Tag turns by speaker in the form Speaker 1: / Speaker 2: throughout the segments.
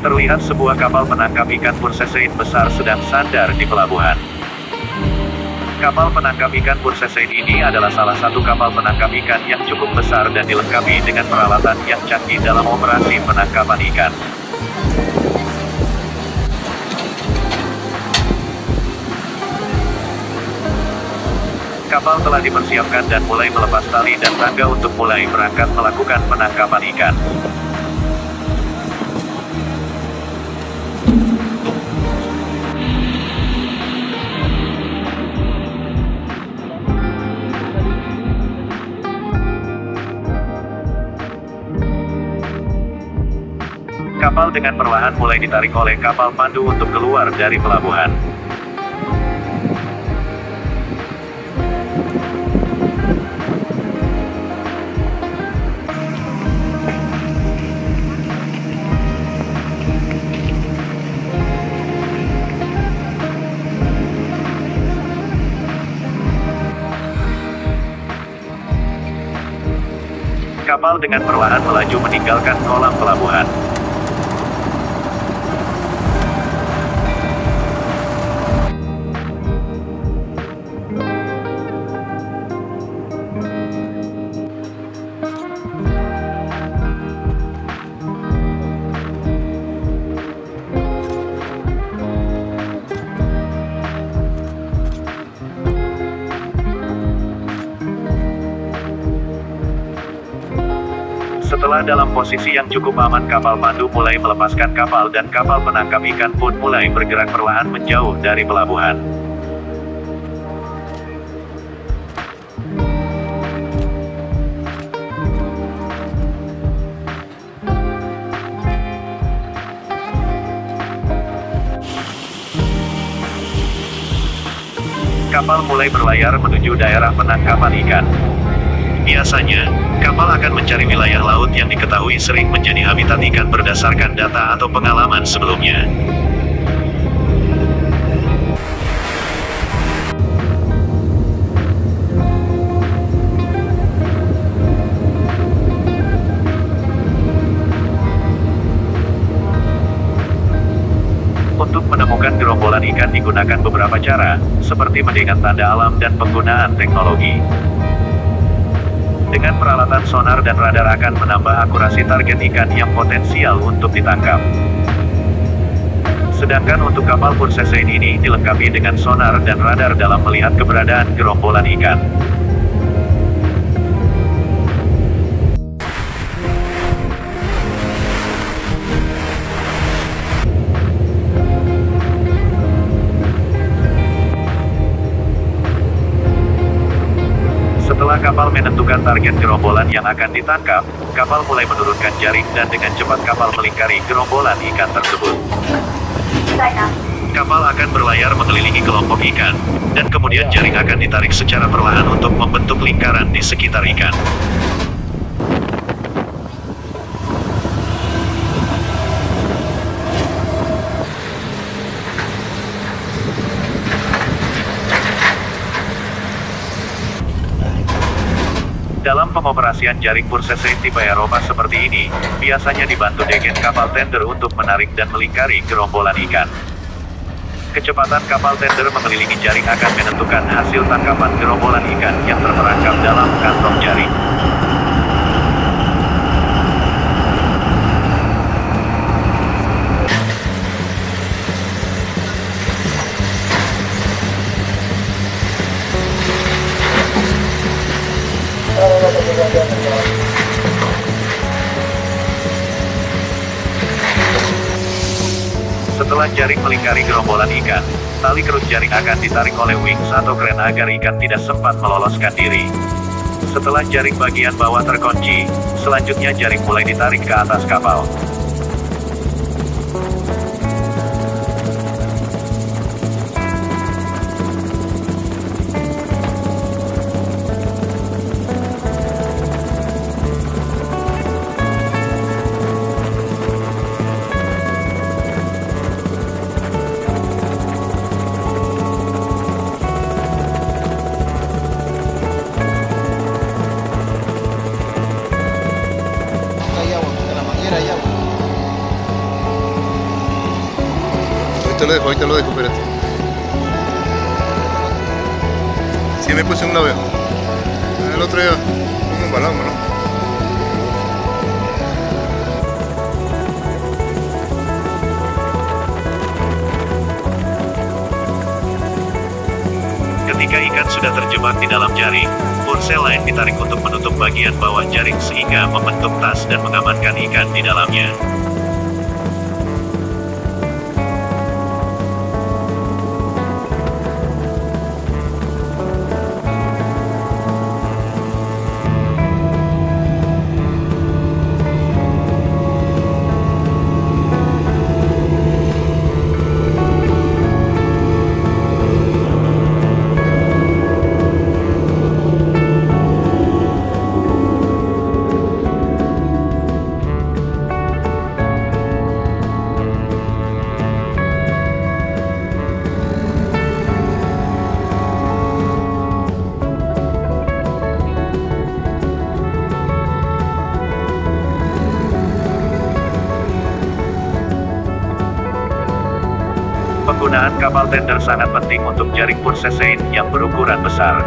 Speaker 1: Terlihat sebuah kapal penangkap ikan Pursesein besar sedang sandar di pelabuhan. Kapal penangkap ikan Pursesein ini adalah salah satu kapal penangkap ikan yang cukup besar dan dilengkapi dengan peralatan yang canggih dalam operasi penangkapan ikan. Kapal telah dipersiapkan dan mulai melepas tali dan tangga untuk mulai berangkat melakukan penangkapan ikan. Kapal dengan perlahan mulai ditarik oleh kapal pandu untuk keluar dari pelabuhan. Kapal dengan perlahan melaju meninggalkan kolam pelabuhan. Setelah dalam posisi yang cukup aman, kapal pandu mulai melepaskan kapal dan kapal penangkap ikan pun mulai bergerak perlahan menjauh dari pelabuhan. Kapal mulai berlayar menuju daerah penangkapan ikan. Biasanya, kapal akan mencari wilayah laut yang diketahui sering menjadi habitat ikan berdasarkan data atau pengalaman sebelumnya. Untuk menemukan gerombolan ikan digunakan beberapa cara, seperti mendengar tanda alam dan penggunaan teknologi. Dengan peralatan sonar dan radar akan menambah akurasi target ikan yang potensial untuk ditangkap. Sedangkan untuk kapal Pursesein ini dilengkapi dengan sonar dan radar dalam melihat keberadaan gerombolan ikan. Setelah kapal menentukan target gerombolan yang akan ditangkap, kapal mulai menurunkan jaring dan dengan cepat kapal melingkari gerombolan ikan tersebut. Kapal akan berlayar mengelilingi kelompok ikan, dan kemudian jaring akan ditarik secara perlahan untuk membentuk lingkaran di sekitar ikan. Dalam pengoperasian jaring Pursesein tipe Eropa seperti ini, biasanya dibantu degen kapal tender untuk menarik dan melingkari gerombolan ikan. Kecepatan kapal tender mengelilingi jaring akan menentukan hasil tangkapan gerombolan ikan yang terperangkap dalam kantong jaring. Setelah jaring melingkari gerombolan ikan, tali kerut jaring akan ditarik oleh wings atau kren agar ikan tidak sempat meloloskan diri. Setelah jaring bagian bawah terkunci, selanjutnya jaring mulai ditarik ke atas kapal.
Speaker 2: Ayaw, kailangan mangira, ayaw. ahí te lo dejo, espérate. Sí me puse un lado, el otro ya, un balón, ¿no?
Speaker 1: Ketika ikan sudah terjebak di dalam jaring, ponsel lain ditarik untuk menutup bagian bawah jaring sehingga membentuk tas dan mengamankan ikan di dalamnya. Penggunaan kapal tender sangat penting untuk jaring pursesein yang berukuran besar.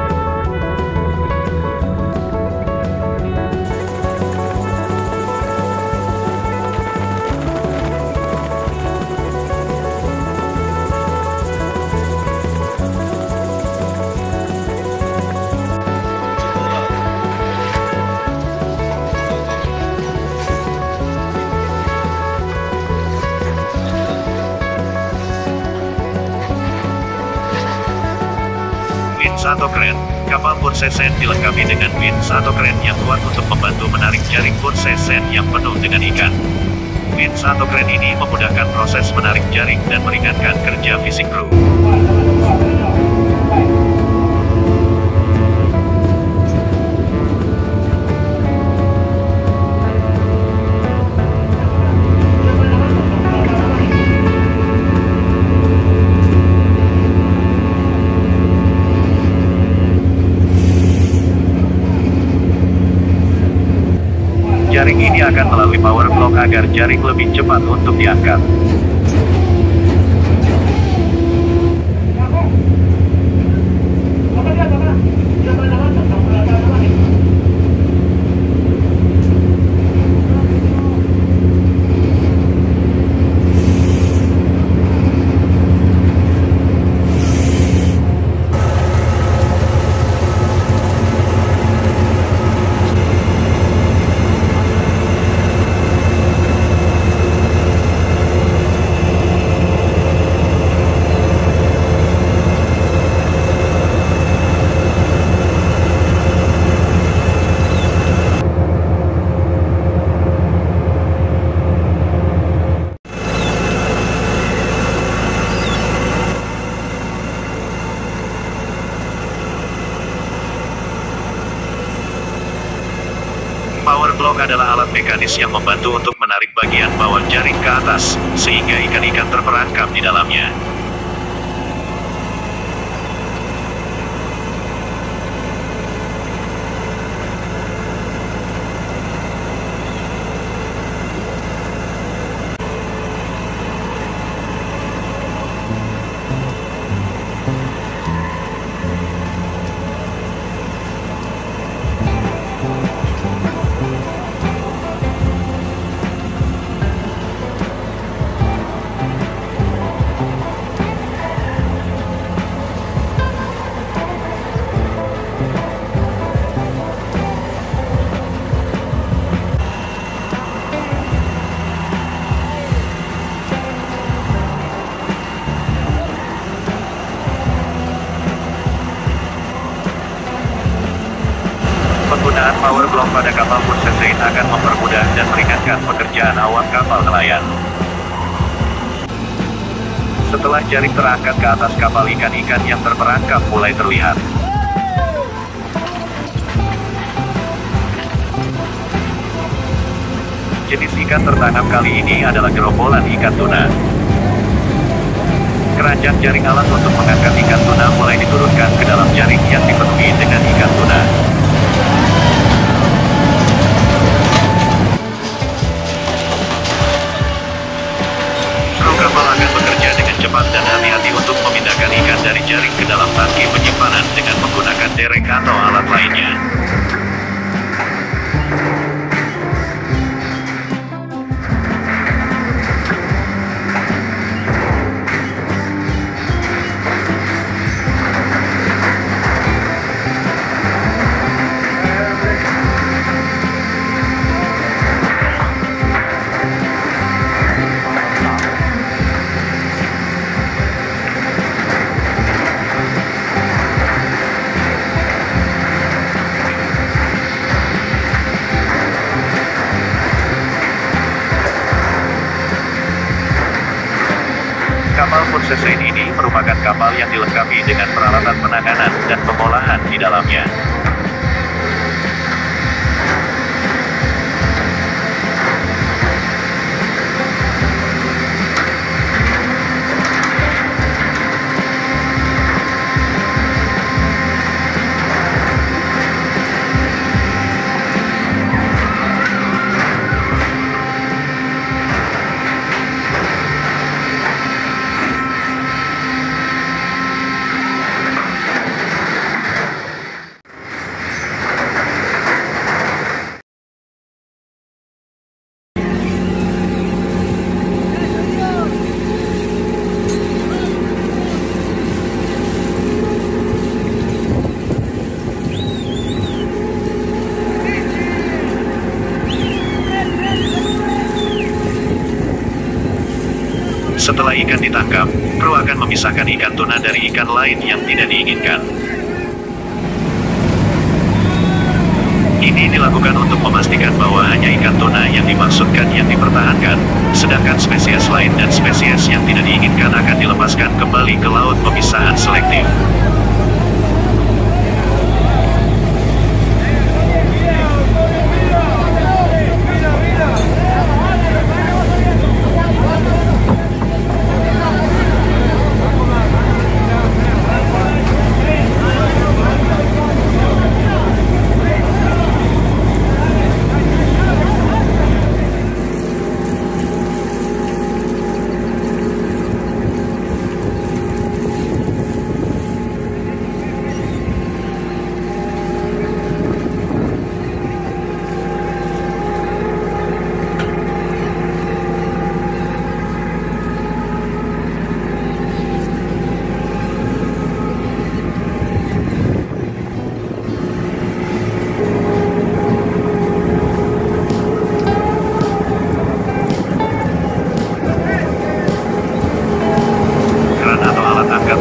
Speaker 1: Winch atau kren, kapal pursesein dilengkapi dengan winch atau kren yang kuat untuk membantu menarik jaring pursesein yang penuh dengan ikan. Winch atau kren ini memudahkan proses menarik jaring dan meringankan kerja fisik kru. Jaring ini akan melalui power block agar jaring lebih cepat untuk diangkat. Power block adalah alat mekanis yang membantu untuk menarik bagian bawah jaring ke atas, sehingga ikan-ikan terperangkap di dalamnya. Penggunaan power block pada kapal pursesein akan mempermudah dan meringankan pekerjaan awak kapal nelayan. Setelah jaring terangkat ke atas kapal, ikan-ikan yang terperangkap mulai terlihat. Jenis ikan tertangkap kali ini adalah gerombolan ikan tuna. Keranjang jaring alat untuk mengangkat ikan tuna mulai diturunkan ke dalam jaring yang dipenuhi dengan ikan tuna. Kru kapal akan bekerja dengan cepat Poseidon ini merupakan kapal yang dilengkapi dengan peralatan penanganan dan pengolahan di dalamnya. Setelah ikan ditangkap, kru akan memisahkan ikan tuna dari ikan lain yang tidak diinginkan. Ini dilakukan untuk memastikan bahwa hanya ikan tuna yang dimaksudkan yang dipertahankan, sedangkan spesies lain dan spesies yang tidak diinginkan akan dilepaskan kembali ke laut pemisahan selektif.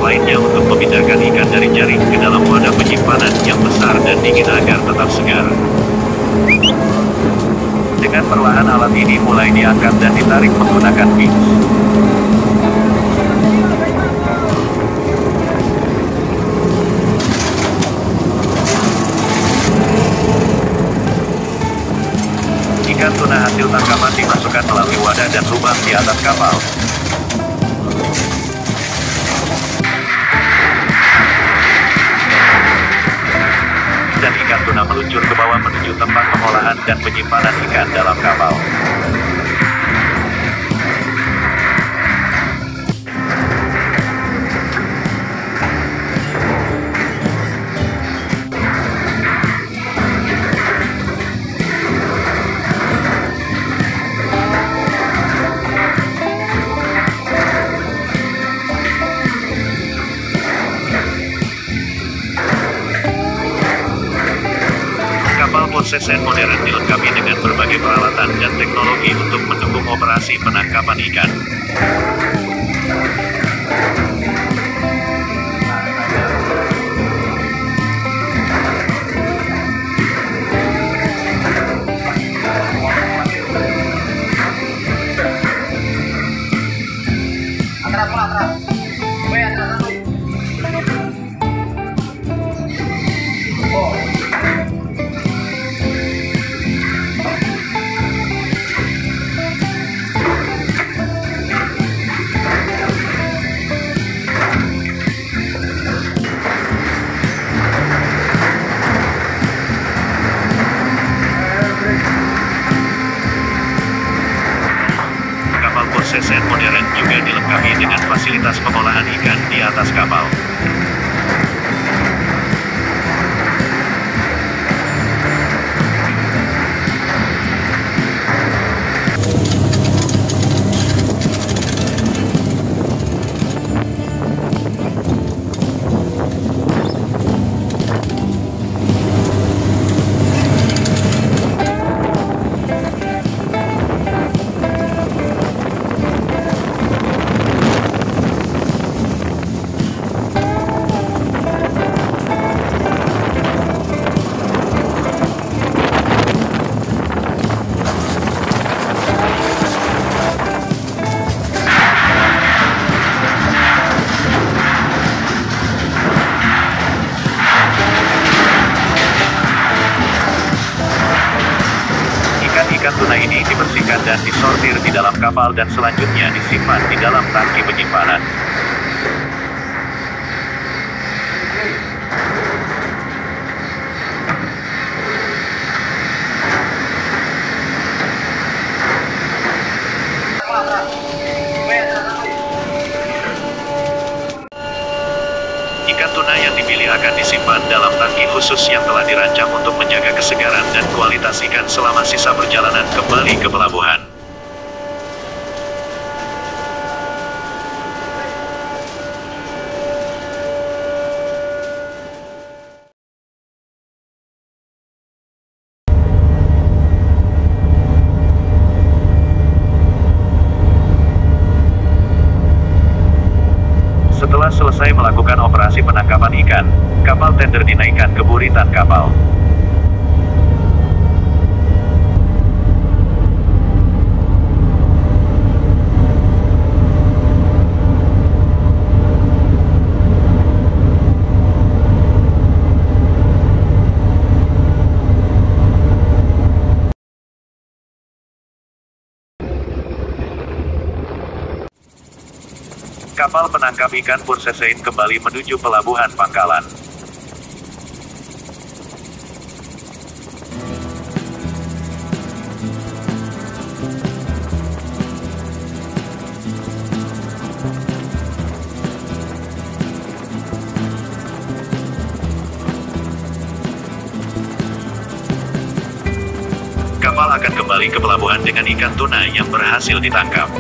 Speaker 1: Lainnya untuk memindahkan ikan dari jaring ke dalam wadah penyimpanan yang besar dan dingin agar tetap segar. Dengan perlahan alat ini mulai diangkat dan ditarik menggunakan winch. Ikan tuna hasil tangkapan dimasukkan melalui wadah dan lubang di atas kapal. Dan ikan tuna meluncur ke bawah menuju tempat pengolahan dan penyimpanan ikan dalam kapal. Poseidon modern dilengkapi dengan berbagai peralatan dan teknologi untuk mendukung operasi penangkapan ikan. Poseidon modern juga dilengkapi dengan fasilitas pengolahan ikan di atas kapal. Ikan tuna ini dibersihkan dan disortir di dalam kapal dan selanjutnya disimpan di dalam tangki penyimpanan. Ikan tuna yang dipilih akan disimpan dalam tangki khusus yang telah dirancang untuk menjaga kesegaran dan kualitas ikan selama sisa perjalanan kembali ke pelabuhan. Setelah selesai melakukan operasi penangkapan ikan, kapal tender dinaikkan ke buritan kapal. Kapal penangkap ikan Pursesein kembali menuju pelabuhan Pangkalan. Kapal akan kembali ke pelabuhan dengan ikan tuna yang berhasil ditangkap.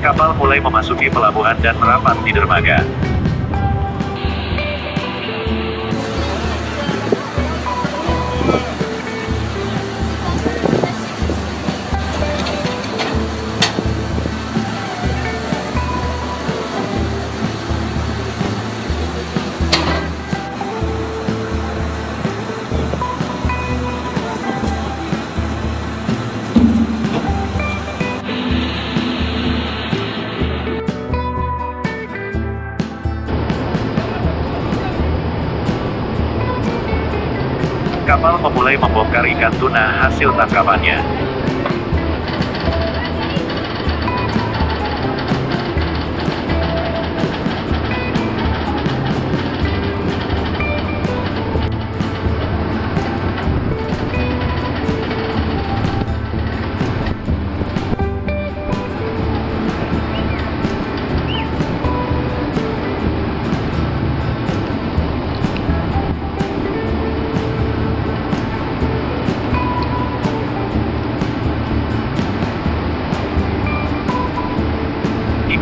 Speaker 1: Kapal mulai memasuki pelabuhan dan merapat di dermaga. Kapal memulai membongkar ikan tuna hasil tangkapannya.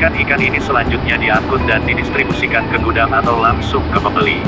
Speaker 1: Ikan-ikan ini selanjutnya diangkut dan didistribusikan ke gudang atau langsung ke pembeli.